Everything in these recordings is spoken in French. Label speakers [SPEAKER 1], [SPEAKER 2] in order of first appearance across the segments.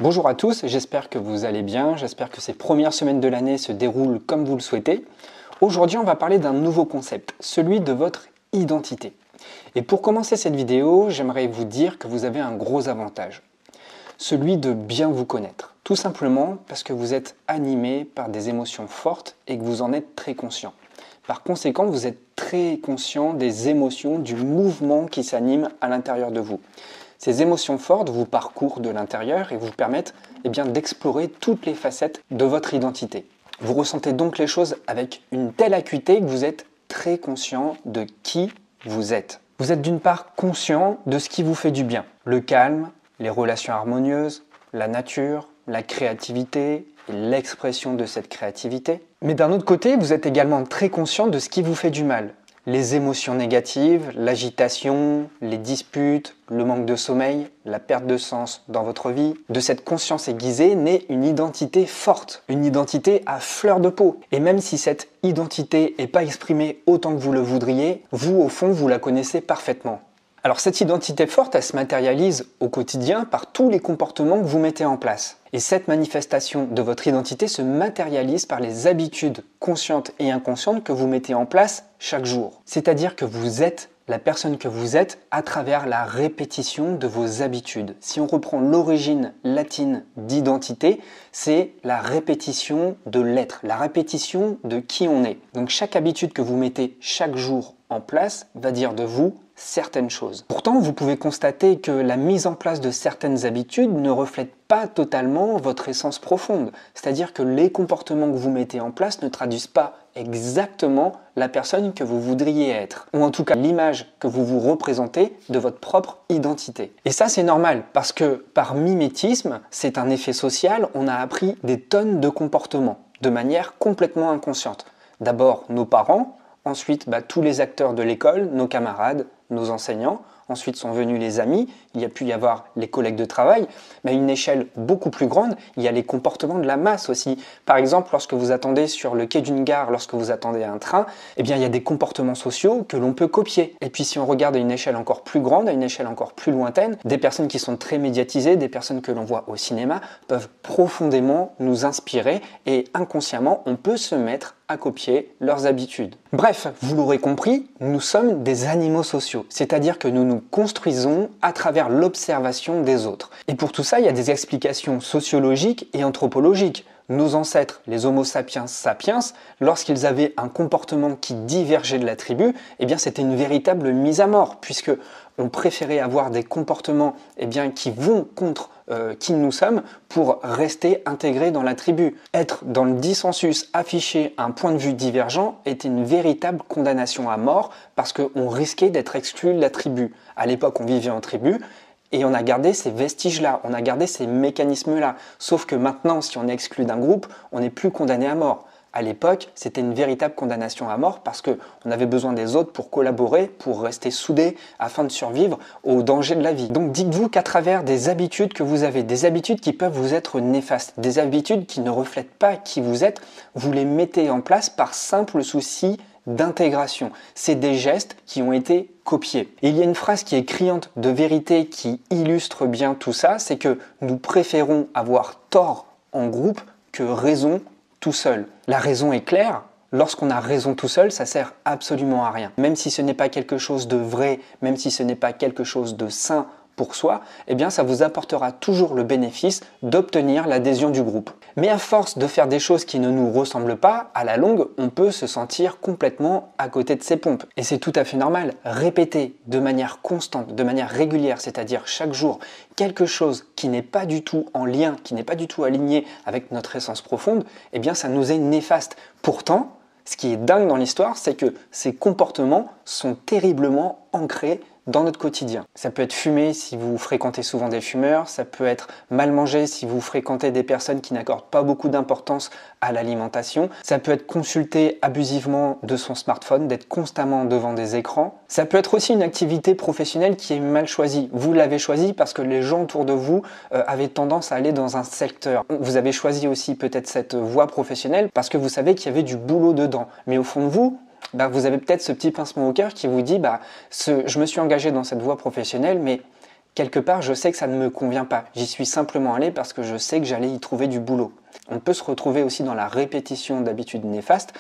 [SPEAKER 1] Bonjour à tous, j'espère que vous allez bien, j'espère que ces premières semaines de l'année se déroulent comme vous le souhaitez. Aujourd'hui, on va parler d'un nouveau concept, celui de votre identité. Et pour commencer cette vidéo, j'aimerais vous dire que vous avez un gros avantage, celui de bien vous connaître. Tout simplement parce que vous êtes animé par des émotions fortes et que vous en êtes très conscient. Par conséquent, vous êtes très conscient des émotions, du mouvement qui s'anime à l'intérieur de vous. Ces émotions fortes vous parcourent de l'intérieur et vous permettent d'explorer toutes les facettes de votre identité. Vous ressentez donc les choses avec une telle acuité que vous êtes très conscient de qui vous êtes. Vous êtes d'une part conscient de ce qui vous fait du bien. Le calme, les relations harmonieuses, la nature, la créativité et l'expression de cette créativité. Mais d'un autre côté, vous êtes également très conscient de ce qui vous fait du mal. Les émotions négatives, l'agitation, les disputes, le manque de sommeil, la perte de sens dans votre vie. De cette conscience aiguisée naît une identité forte, une identité à fleur de peau. Et même si cette identité n'est pas exprimée autant que vous le voudriez, vous, au fond, vous la connaissez parfaitement. Alors cette identité forte, elle se matérialise au quotidien par tous les comportements que vous mettez en place. Et cette manifestation de votre identité se matérialise par les habitudes conscientes et inconscientes que vous mettez en place chaque jour. C'est-à-dire que vous êtes la personne que vous êtes à travers la répétition de vos habitudes. Si on reprend l'origine latine d'identité, c'est la répétition de l'être, la répétition de qui on est. Donc chaque habitude que vous mettez chaque jour en place va dire de vous certaines choses. Pourtant, vous pouvez constater que la mise en place de certaines habitudes ne reflète pas totalement votre essence profonde. C'est-à-dire que les comportements que vous mettez en place ne traduisent pas exactement la personne que vous voudriez être. Ou en tout cas, l'image que vous vous représentez de votre propre identité. Et ça, c'est normal, parce que par mimétisme, c'est un effet social, on a appris des tonnes de comportements, de manière complètement inconsciente. D'abord, nos parents, ensuite tous les acteurs de l'école, nos camarades, nos enseignants, ensuite sont venus les amis, il y a pu y avoir les collègues de travail, mais à une échelle beaucoup plus grande, il y a les comportements de la masse aussi. Par exemple, lorsque vous attendez sur le quai d'une gare, lorsque vous attendez un train, il y a des comportements sociaux que l'on peut copier. Et puis si on regarde à une échelle encore plus grande, à une échelle encore plus lointaine, des personnes qui sont très médiatisées, des personnes que l'on voit au cinéma, peuvent profondément nous inspirer et inconsciemment, on peut se mettre à copier leurs habitudes. Bref, vous l'aurez compris, nous sommes des animaux sociaux, c'est-à-dire que nous nous construisons à travers l'observation des autres. Et pour tout ça, il y a des explications sociologiques et anthropologiques. Nos ancêtres, les Homo sapiens sapiens, lorsqu'ils avaient un comportement qui divergeait de la tribu, c'était une véritable mise à mort, puisque on préférait avoir des comportements qui vont contre qui nous sommes pour rester intégrés dans la tribu. Être dans le dissensus, afficher un point de vue divergent était une véritable condamnation à mort parce qu'on risquait d'être exclu de la tribu. À l'époque, on vivait en tribu. Et on a gardé ces vestiges-là, on a gardé ces mécanismes-là. Sauf que maintenant, si on est exclu d'un groupe, on n'est plus condamné à mort. À l'époque, c'était une véritable condamnation à mort parce qu'on avait besoin des autres pour collaborer, pour rester soudés afin de survivre aux dangers de la vie. Donc dites-vous qu'à travers des habitudes que vous avez, des habitudes qui peuvent vous être néfastes, des habitudes qui ne reflètent pas qui vous êtes, vous les mettez en place par simple souci d'intégration. C'est des gestes qui ont été copiés. Et il y a une phrase qui est criante de vérité qui illustre bien tout ça, c'est que nous préférons avoir tort en groupe que raison tout seul. La raison est claire, lorsqu'on a raison tout seul, ça sert absolument à rien. Même si ce n'est pas quelque chose de vrai, même si ce n'est pas quelque chose de sain pour soi, ça vous apportera toujours le bénéfice d'obtenir l'adhésion du groupe. Mais à force de faire des choses qui ne nous ressemblent pas, à la longue, on peut se sentir complètement à côté de ses pompes. Et c'est tout à fait normal. Répéter de manière constante, de manière régulière, c'est-à-dire chaque jour, quelque chose qui n'est pas du tout en lien, qui n'est pas du tout aligné avec notre essence profonde, ça nous est néfaste. Pourtant, ce qui est dingue dans l'histoire, c'est que ces comportements sont terriblement ancrés dans notre quotidien. Ça peut être fumer si vous fréquentez souvent des fumeurs, ça peut être mal manger si vous fréquentez des personnes qui n'accordent pas beaucoup d'importance à l'alimentation, ça peut être consulter abusivement de son smartphone, d'être constamment devant des écrans, ça peut être aussi une activité professionnelle qui est mal choisie. Vous l'avez choisie parce que les gens autour de vous avaient tendance à aller dans un secteur. Vous avez choisi aussi peut-être cette voie professionnelle parce que vous savez qu'il y avait du boulot dedans. Mais au fond de vous, vous avez peut-être ce petit pincement au cœur qui vous dit je me suis engagé dans cette voie professionnelle, mais Quelque part, je sais que ça ne me convient pas. J'y suis simplement allé parce que je sais que j'allais y trouver du boulot. On peut se retrouver aussi dans la répétition d'habitudes néfastes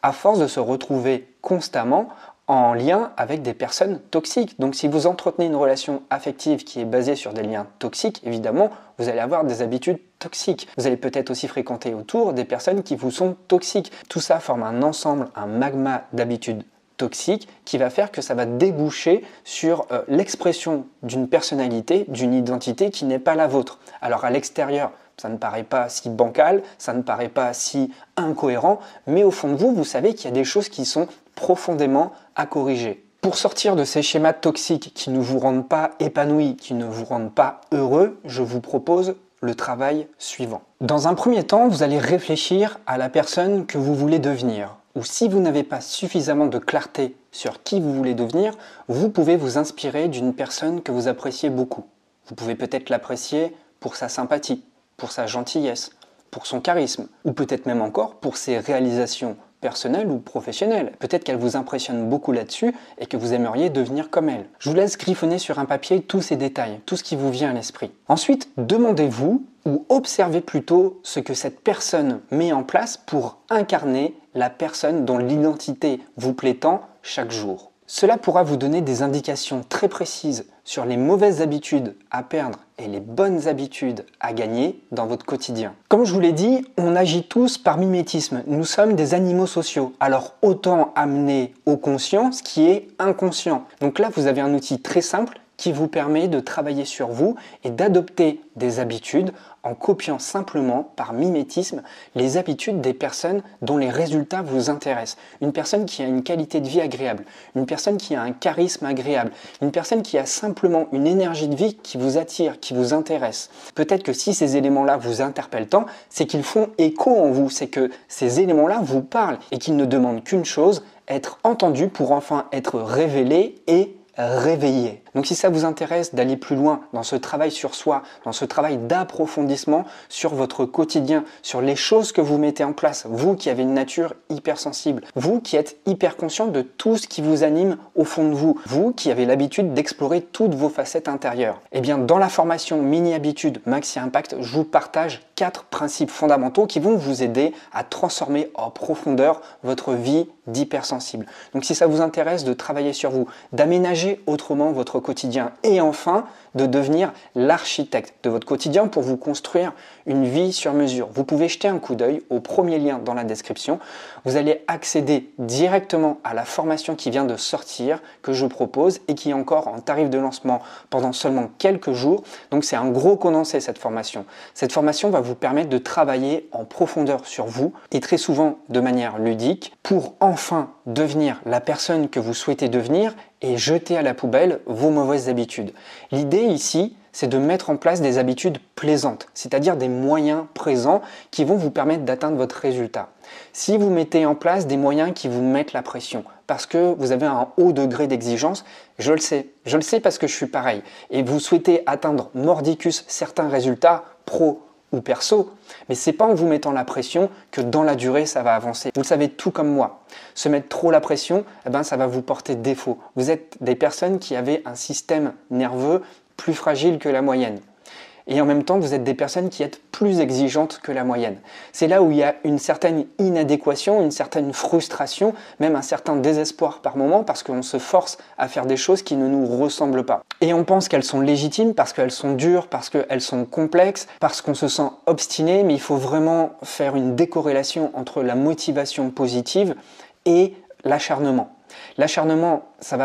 [SPEAKER 1] à force de se retrouver constamment en lien avec des personnes toxiques. Donc si vous entretenez une relation affective qui est basée sur des liens toxiques, évidemment, vous allez avoir des habitudes toxiques. Vous allez peut-être aussi fréquenter autour des personnes qui vous sont toxiques. Tout ça forme un ensemble, un magma d'habitudes toxiques qui va faire que ça va déboucher sur l'expression d'une personnalité, d'une identité qui n'est pas la vôtre. Alors à l'extérieur, ça ne paraît pas si bancal, ça ne paraît pas si incohérent, mais au fond de vous, vous savez qu'il y a des choses qui sont profondément à corriger. Pour sortir de ces schémas toxiques qui ne vous rendent pas épanoui, qui ne vous rendent pas heureux, je vous propose le travail suivant. Dans un premier temps, vous allez réfléchir à la personne que vous voulez devenir. Ou si vous n'avez pas suffisamment de clarté sur qui vous voulez devenir, vous pouvez vous inspirer d'une personne que vous appréciez beaucoup. Vous pouvez peut-être l'apprécier pour sa sympathie, pour sa gentillesse, pour son charisme, ou peut-être même encore pour ses réalisations personnelle ou professionnelle. Peut-être qu'elle vous impressionne beaucoup là-dessus et que vous aimeriez devenir comme elle. Je vous laisse griffonner sur un papier tous ces détails, tout ce qui vous vient à l'esprit. Ensuite, demandez-vous ou observez plutôt ce que cette personne met en place pour incarner la personne dont l'identité vous plaît tant chaque jour. Cela pourra vous donner des indications très précises sur les mauvaises habitudes à perdre et les bonnes habitudes à gagner dans votre quotidien. Comme je vous l'ai dit, on agit tous par mimétisme. Nous sommes des animaux sociaux. Alors autant amener au conscient ce qui est inconscient. Donc là, vous avez un outil très simple qui vous permet de travailler sur vous et d'adopter des habitudes en copiant simplement par mimétisme les habitudes des personnes dont les résultats vous intéressent. Une personne qui a une qualité de vie agréable, une personne qui a un charisme agréable, une personne qui a simplement une énergie de vie qui vous attire, qui vous intéresse. Peut-être que si ces éléments-là vous interpellent tant, c'est qu'ils font écho en vous, c'est que ces éléments-là vous parlent et qu'ils ne demandent qu'une chose, être entendus pour enfin être révélés et réveillé. Donc si ça vous intéresse d'aller plus loin dans ce travail sur soi, dans ce travail d'approfondissement sur votre quotidien, sur les choses que vous mettez en place, vous qui avez une nature hypersensible, vous qui êtes hyper conscient de tout ce qui vous anime au fond de vous, vous qui avez l'habitude d'explorer toutes vos facettes intérieures, eh bien dans la formation Mini Habitudes Maxi Impact, je vous partage 4 principes fondamentaux qui vont vous aider à transformer en profondeur votre vie d'hypersensible. Donc si ça vous intéresse de travailler sur vous, d'aménager autrement votre quotidien et enfin de devenir l'architecte de votre quotidien pour vous construire une vie sur mesure. Vous pouvez jeter un coup d'œil au premier lien dans la description. Vous allez accéder directement à la formation qui vient de sortir, que je propose et qui est encore en tarif de lancement pendant seulement quelques jours. Donc c'est un gros condensé cette formation. Cette formation va vous permettre de travailler en profondeur sur vous et très souvent de manière ludique pour enfin devenir la personne que vous souhaitez devenir et jeter à la poubelle vos mauvaises habitudes. L'idée ici, c'est de mettre en place des habitudes plaisantes, c'est-à-dire des moyens présents qui vont vous permettre d'atteindre votre résultat. Si vous mettez en place des moyens qui vous mettent la pression, parce que vous avez un haut degré d'exigence, je le sais parce que je suis pareil, et vous souhaitez atteindre mordicus certains résultats pro ou perso, mais c'est pas en vous mettant la pression que dans la durée ça va avancer. Vous le savez tout comme moi. Se mettre trop la pression, ça va vous porter défaut. Vous êtes des personnes qui avaient un système nerveux plus fragile que la moyenne. Et en même temps, vous êtes des personnes qui êtes plus exigeantes que la moyenne. C'est là où il y a une certaine inadéquation, une certaine frustration, même un certain désespoir par moment parce qu'on se force à faire des choses qui ne nous ressemblent pas. Et on pense qu'elles sont légitimes parce qu'elles sont dures, parce qu'elles sont complexes, parce qu'on se sent obstiné, mais il faut vraiment faire une décorrélation entre la motivation positive et l'acharnement. L'acharnement,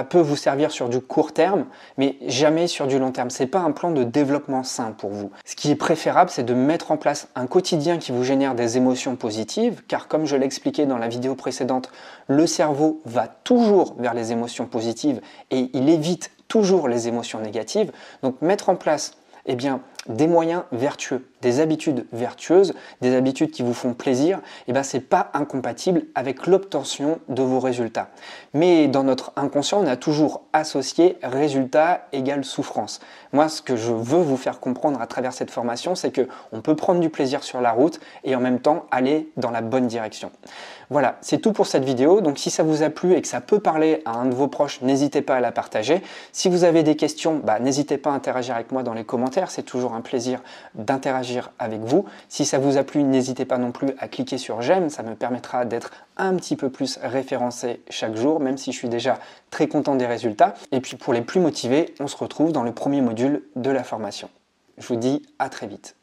[SPEAKER 1] peut vous servir sur du court terme, mais jamais sur du long terme. Ce n'est pas un plan de développement sain pour vous. Ce qui est préférable, c'est de mettre en place un quotidien qui vous génère des émotions positives, car comme je l'ai expliqué dans la vidéo précédente, le cerveau va toujours vers les émotions positives et il évite toujours les émotions négatives. Donc mettre en place des moyens vertueux, des habitudes vertueuses, des habitudes qui vous font plaisir, et ben c'est pas incompatible avec l'obtention de vos résultats. Mais dans notre inconscient, on a toujours associé résultat égale souffrance. Moi, ce que je veux vous faire comprendre à travers cette formation, c'est que on peut prendre du plaisir sur la route et en même temps aller dans la bonne direction. Voilà, c'est tout pour cette vidéo. Donc si ça vous a plu et que ça peut parler à un de vos proches, n'hésitez pas à la partager. Si vous avez des questions, n'hésitez pas à interagir avec moi dans les commentaires. C'est toujours un plaisir d'interagir avec vous. Si ça vous a plu, n'hésitez pas non plus à cliquer sur j'aime. Ça me permettra d'être un petit peu plus référencé chaque jour, même si je suis déjà très content des résultats. Et puis pour les plus motivés, on se retrouve dans le premier module de la formation. Je vous dis à très vite.